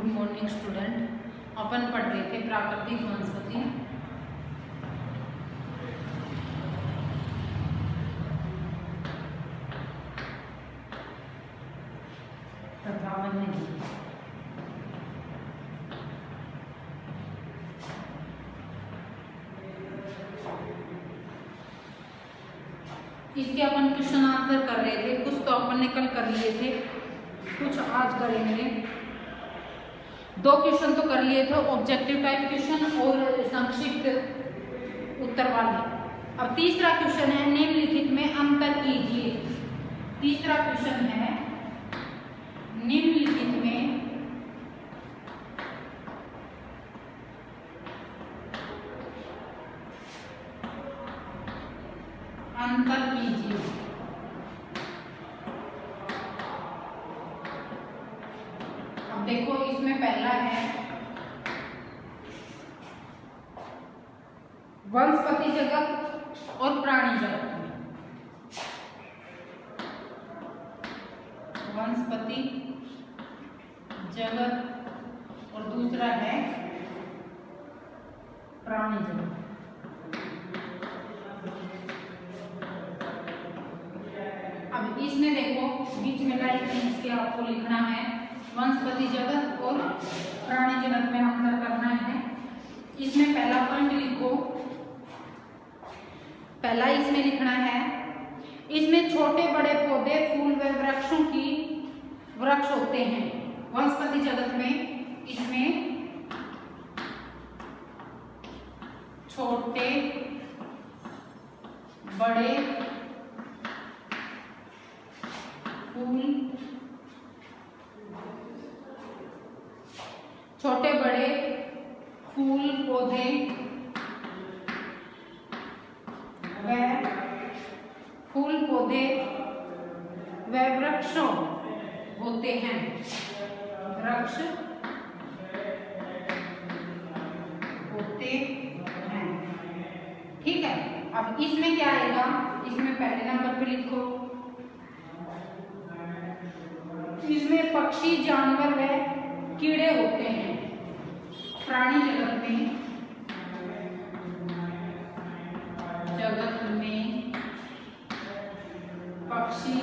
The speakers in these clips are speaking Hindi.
Good morning student. अपन पढ़ रहे थे प्राकृतिक वनस्पति तथा वन्यजीव। इसके अपन क्वेश्चन आंसर कर रहे थे, कुछ तो अपन ने कल कर लिए थे, कुछ आज करेंगे। दो क्वेश्चन तो कर लिए थे, ऑब्जेक्टिव टाइप क्वेश्चन और संक्षिप्त उत्तर वाले। अब तीसरा क्वेश्चन है निम्नलिखित में अंतर कीजिए। तीसरा क्वेश्चन है निम्नलिखित में अंतर कीजिए। अब देखो इसमें पहला है वनस्पति जगत और प्राणी जगत में। वनस्पति जगत और दूसरा है प्राणी जगत। अब इसमें देखो बीच में लाइन खींच के आपको लिखना है वनस्पति जगत और प्राणी जगत में अंतर करना है। इसमें पहला पॉइंट लिखो, पहला इसमें लिखना है इसमें छोटे बड़े पौधे फूल व वृक्ष होते हैं। वनस्पति जगत में इसमें छोटे बड़े फूल, छोटे बड़े फूल पौधे व फूल पौधे व वृक्ष होते हैं। वृक्ष होते हैं, ठीक है। अब इसमें क्या आएगा, इसमें पहले नंबर पे लिखो इसमें पक्षी जानवर व कीड़े होते हैं। प्राणी जगत में पक्षी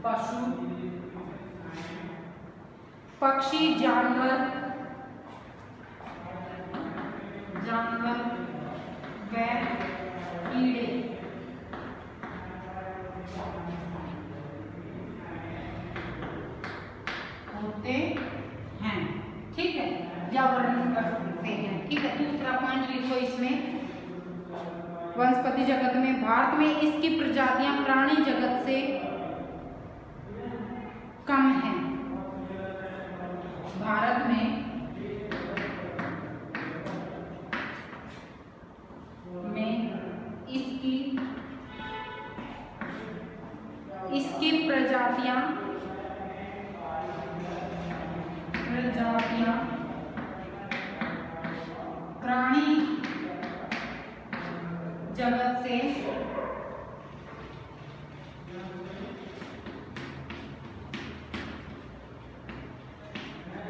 पशु पक्षी जानवर व कीड़े होते हैं, ठीक है, या वर्णन कर सकते हैं, ठीक है। दूसरा पॉइंट लिखो इसमें वनस्पति जगत में भारत में इसकी प्रजातियां प्राणी जगत से कम हैं। भारत में इसकी प्रजातियां प्राणी जगत से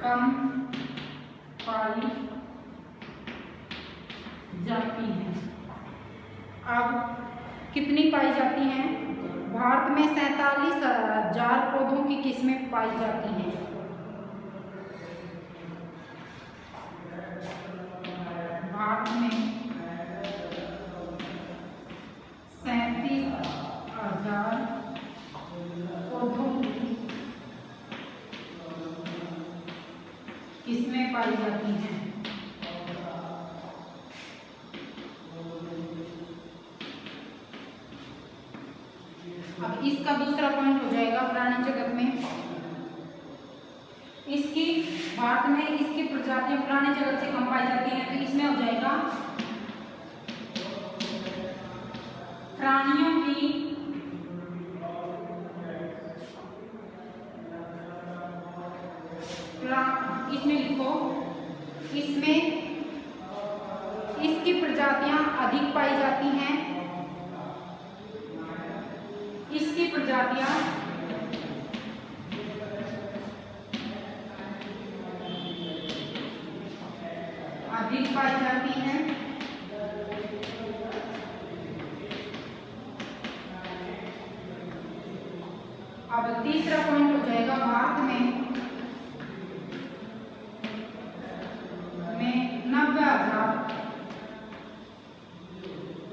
कम पाई जाती हैं। अब कितनी पाई जाती हैं? भारत में 47,000 पौधों की किस्में पाई जाती हैं। भारत में 37,000 पौधों की किस्में पाई जाती हैं। अब इसका दूसरा पॉइंट हो जाएगा प्राणी जगत में इसकी भारत में इसकी प्रजातियां प्राणी जगत से कम पाई जाती हैं, तो इसमें हो जाएगा प्राणियों की इसमें लिखो इसमें इसकी प्रजातियां अधिक पाई जाती हैं। इसकी प्रजातियां अधिक पाई जाती हैं। अब तीसरा पॉइंट हो जाएगा भारत में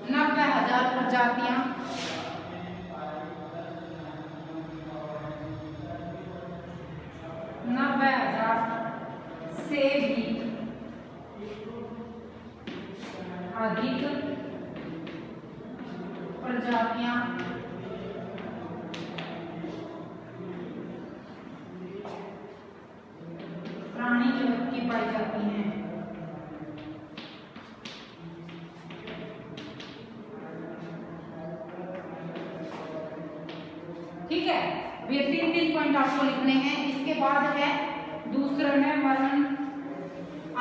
90,000 प्रजातियां से भी अधिक प्रजातियां प्राणी जगत की पाई जाती हैं। ठीक है, ये 3 पॉइंट आपको लिखने हैं। इसके बाद है दूसरे में वर्ण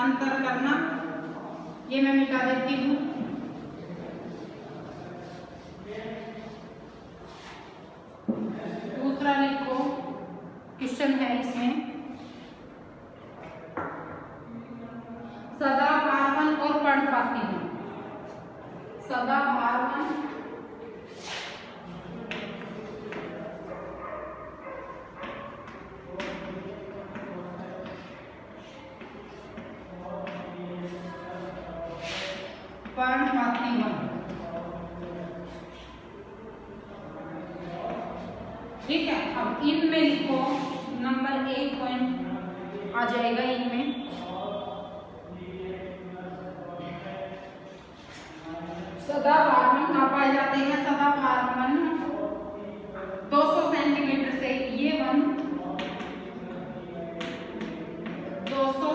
अंतर करना, ये मैं मिटा देती हूँ। दूसरा लिखो, क्वेश्चन है इसमें सदाबहारवन और पर्णपाती वन। सदाबहारवन पर्णपाती वन। ठीक है, अब इनमें लिखो, नंबर 1 पॉइंट आ जाएगा इनमें। सदाबहारवन कहाँ पाए जाते हैं? सदाबहारवन 200 सेंटीमीटर से, ये वन 200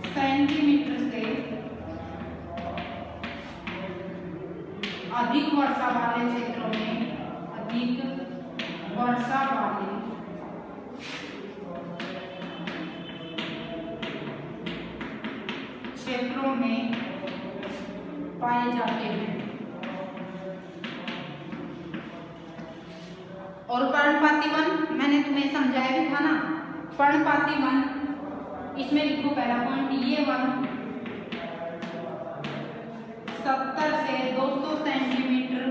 सेंटीमीटर से अधिक वर्षा वाले क्षेत्रों में, अधिक वर्षा वाले क्षेत्रों में पाए जाते हैं। और पर्णपाती वन मैंने तुम्हें समझाया भी था ना। पर्णपाती वन, इसमें लिखो पहला पॉइंट, ये वन 70 से 200 सेंटीमीटर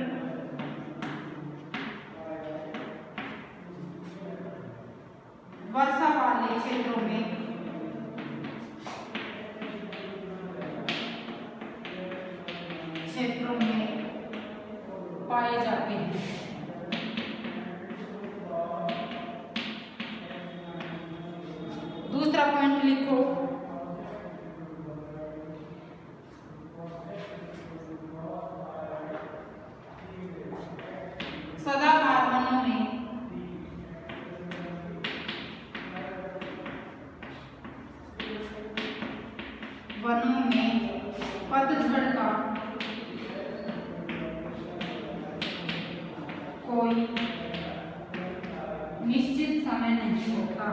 वर्षा वाले क्षेत्रों में पाए जाते हैं। दूसरा पॉइंट लिखो, सदाबहार वनों में पतझड़ का कोई निश्चित समय नहीं होता।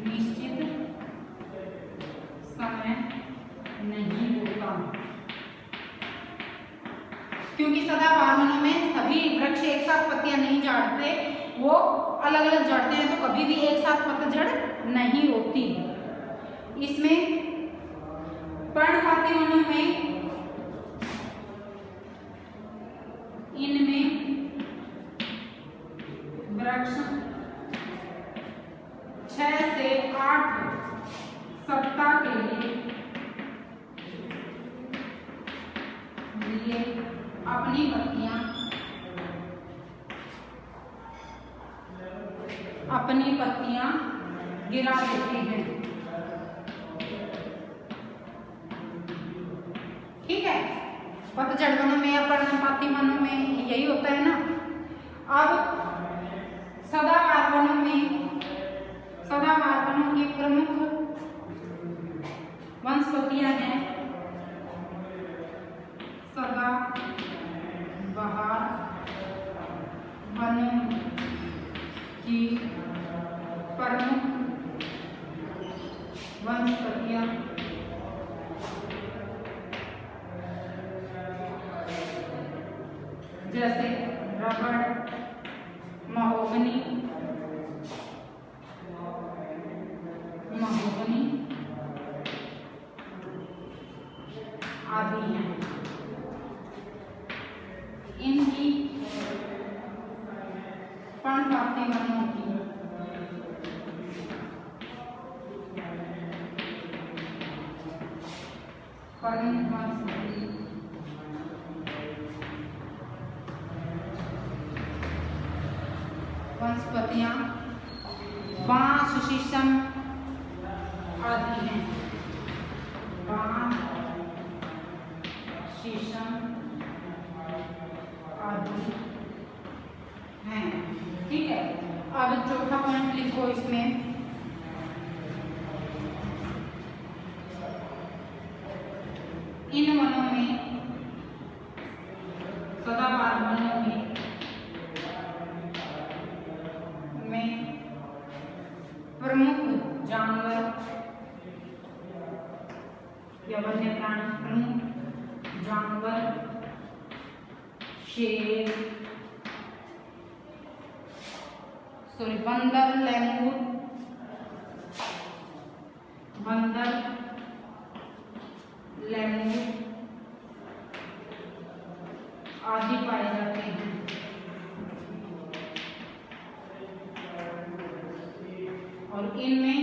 निश्चित समय नहीं होता क्योंकि सदाबहार वनों में सभी वृक्ष एक साथ पत्तियां नहीं झाड़ते, वो अलग अलग झाड़ते हैं, तो कभी भी एक साथ पतझड़ नहीं होती। इसमें पर्णपाती वनों में इनमें वृक्ष 6 से 8 सप्ताह के लिए अपनी पत्तियां गिरा देते हैं। ठीक है, पतझड़ वनों में या पर्णपाती वनों में यही होता है ना। अब सदाबहार वनों की प्रमुख वनस्पतियां हैं सदाबहार वनों की प्रमुख वनस्पतियां जैसे रबड़, महोगनी, बातें वनों की। प्रमुख वनस्पति वनस्पतियां बांस, शीशम आदि हैं। बांस, शीशम आदि हैं। ठीक है, अब चौथा पॉइंट लिखो इसमें। इन वनों में, सदाबहार वनों में प्रमुख जानवर या वन्य प्राणी, प्रमुख जानवर शेर, बंदर, लेमूर, बंदर, लेमूर आदि पाए जाते हैं। और इनमें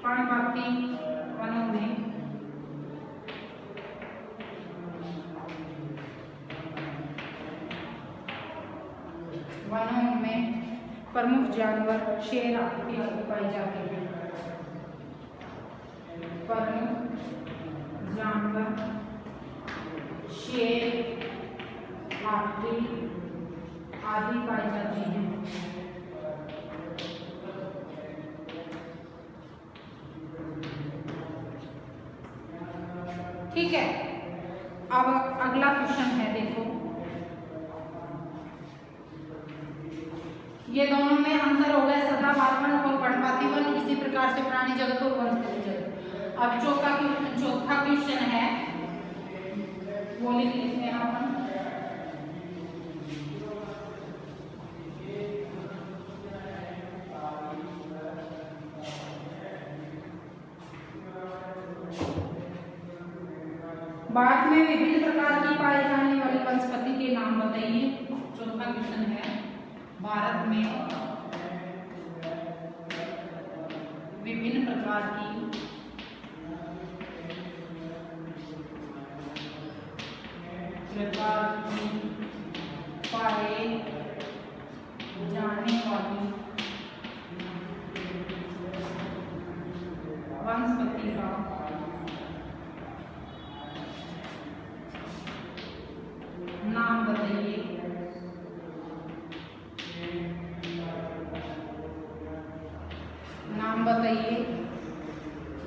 पर्णपाती वनों में प्रमुख जानवर शेर आदि पाए जाते हैं। प्रमुख जानवर शेर हाथी आदि पाए जाते हैं। ठीक है, अब अगला क्वेश्चन है, देखो ये दोनों में अंतर हो गया, सदाबहार वन और पर्णपाती वन। इसी प्रकार से प्राणी जगत और वनस्पति जगत। अब चौथा क्वेश्चन है, वो लिख लेते हैं अपन। भारत में विभिन्न प्रकार की पाई जाने वाली वनस्पति के नाम बताइए। चौथा क्वेश्चन है, भारत में विभिन्न प्रकार की पाए जाने वाली वनस्पति का नाम बताइए। नाम बताइए।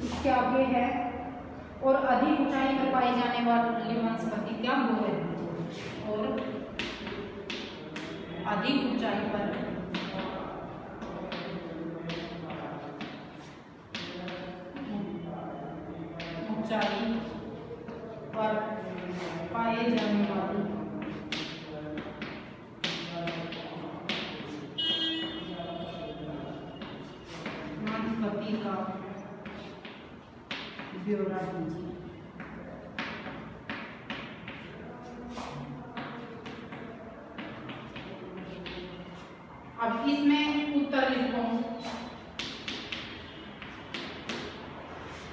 इसके आगे है, और अधिक ऊंचाई पर पाई जाने वाली वनस्पति क्या वो है। और अधिक ऊंचाई पर पाए जाने वाली वनस्पति का ब्यौरा दीजिए। अब इसमें उत्तर लिखो।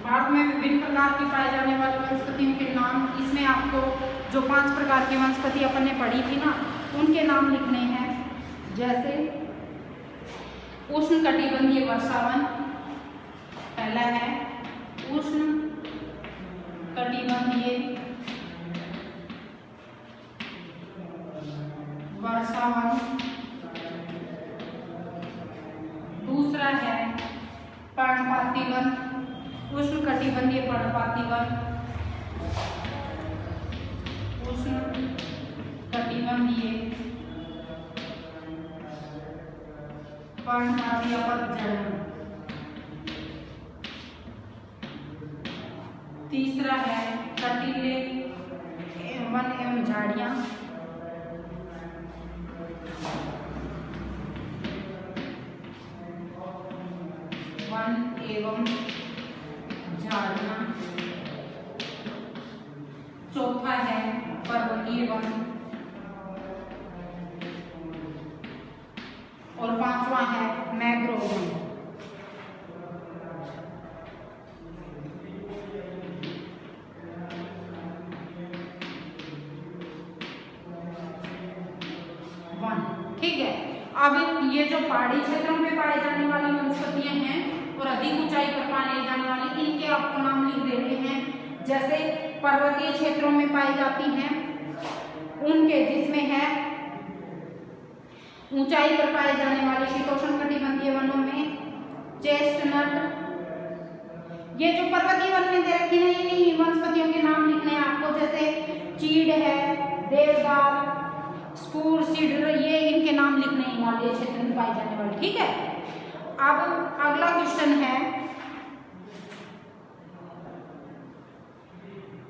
भारत में विभिन्न प्रकार की पाए जाने वाली वनस्पतियों के नाम, इसमें आपको जो 5 प्रकार की वनस्पति अपन ने पढ़ी थी ना, उनके नाम लिखने हैं। जैसे उष्णकटिबंधीय वर्षावन पहला है, उष्णकटिबंधीय वर्षावन। दूसरा है पर्णपाती वन, उष्णकटिबंधीय पर्णपाती वन। उष्णकटिबंधीय पर्णपाती अपतझड़। तीसरा है कटीले वन एवं झाड़ियां। वन एवं झाड़ियां। चौथा है पर्वतीय वन। और 5वां है मैंग्रोव। ठीक है। अब ये जो पहाड़ी क्षेत्रों में पाए जाने वाली वनस्पतियां हैं और अधिक ऊंचाई पर पाए जाने वाली, इनके आपको नाम लिख देने हैं। जैसे पर्वतीय क्षेत्रों में पाई जाती हैं उनके, जिसमें है ऊंचाई पर पाए जाने वाली शीतोष्णकटिबंधीय वनों में चेस्टनट। ये जो पर्वतीय वन में दे रखी है इन्हीं वनस्पतियों के नाम लिखने हैं आपको, जैसे चीड़ है, देवदार, स्पूर, सीडर, ये इनके नाम लिखने हैं हिमालय क्षेत्र में पाई जाने वाली। ठीक है। अब अगला क्वेश्चन है,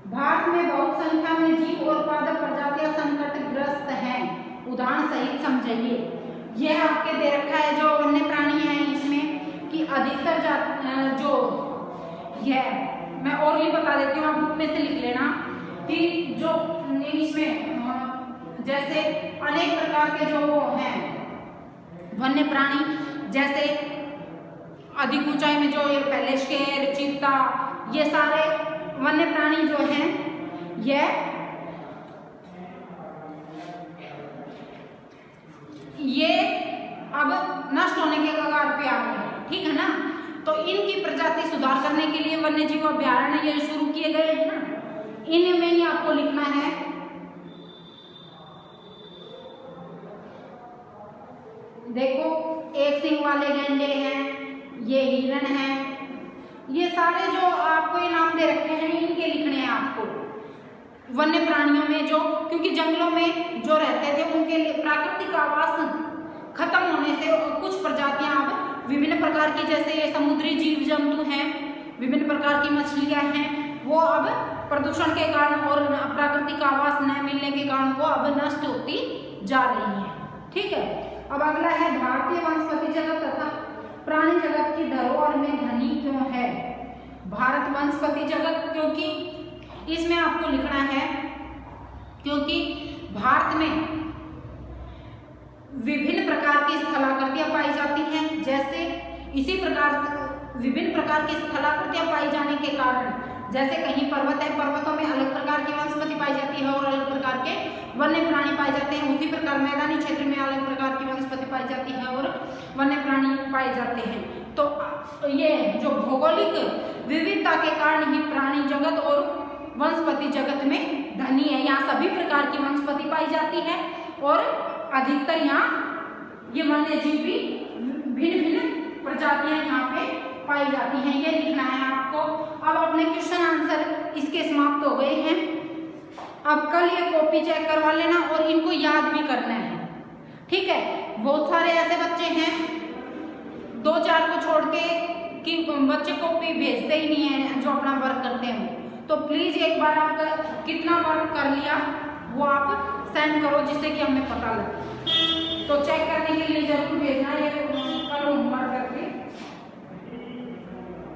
भारत में बहुत संख्या में जीव और पादप प्रजातियां संकटग्रस्त हैं, उदाहरण सहित समझाइए। यह आपके दे रखा है जो वन्य प्राणी हैं इसमें कि अधिकतर जो यह मैं और भी बता देती हूँ, आप बुक में से लिख लेना कि जो इसमें जैसे अनेक प्रकार के जो हैं वन्य प्राणी, जैसे अधिक ऊंचाई में जो ये पहले शेर, चीता, ये सारे वन्य प्राणी जो हैं ये अब नष्ट होने के कगार पे आ गए हैं। ठीक है ना। तो इनकी प्रजाति सुधार करने के लिए वन्य जीव अभ्यारण्य ये शुरू किए गए हैं ना, इनमें ही आपको लिखना है। देखो, एक सिंग वाले गैंडे हैं, ये हिरण हैं, ये सारे जो आपको ये नाम दे रखे हैं इनके लिखने हैं आपको वन्य प्राणियों में जो, क्योंकि जंगलों में जो रहते थे उनके लिए प्राकृतिक आवास खत्म होने से कुछ प्रजातियां अब विभिन्न प्रकार की, जैसे ये समुद्री जीव जंतु हैं, विभिन्न प्रकार की मछलियां हैं, वो अब प्रदूषण के कारण और प्राकृतिक आवास न मिलने के कारण वो अब नष्ट होती जा रही हैं। ठीक है। अब अगला है, भारतीय वनस्पति जगत तथा प्राणी जगत की धरोहर में धनी क्यों है? भारत वनस्पति जगत, क्योंकि इसमें आपको लिखना है क्योंकि भारत में विभिन्न प्रकार की स्थलाकृतियां पाई जाती हैं, जैसे इसी प्रकार विभिन्न प्रकार की स्थलाकृतियां पाई जाने के कारण, जैसे कहीं पर्वत है, पर्वतों में अलग प्रकार की वनस्पति पाई जाती है और अलग प्रकार के वन्य प्राणी पाए जाते हैं, उसी प्रकार मैदानी क्षेत्र में अलग प्रकार की वनस्पति पाई जाती है और वन्य प्राणी पाए जाते हैं। तो ये जो भौगोलिक विविधता के कारण ही प्राणी जगत और वनस्पति जगत में धनी है। यहाँ सभी प्रकार की वनस्पति पाई जाती है और अधिकतर यहाँ ये वन्य जीव भी भिन्न भिन्न प्रजातियां यहाँ पे पाई जाती हैं, ये लिखना है आपको। अब अपने क्वेश्चन आंसर इसके समाप्त हो गए हैं। अब कल ये कॉपी चेक करवा लेना और इनको याद भी करना है। ठीक है। बहुत सारे ऐसे बच्चे हैं 2-4 को छोड़ के कि बच्चे कॉपी भेजते ही नहीं है जो अपना वर्क करते हैं। तो प्लीज एक बार आप कितना वर्क कर लिया वो आप सेंड करो, जिससे कि हमें पता लगे। तो चेक करने के लिए जरूर भेजना ये कल होमवर्क करके।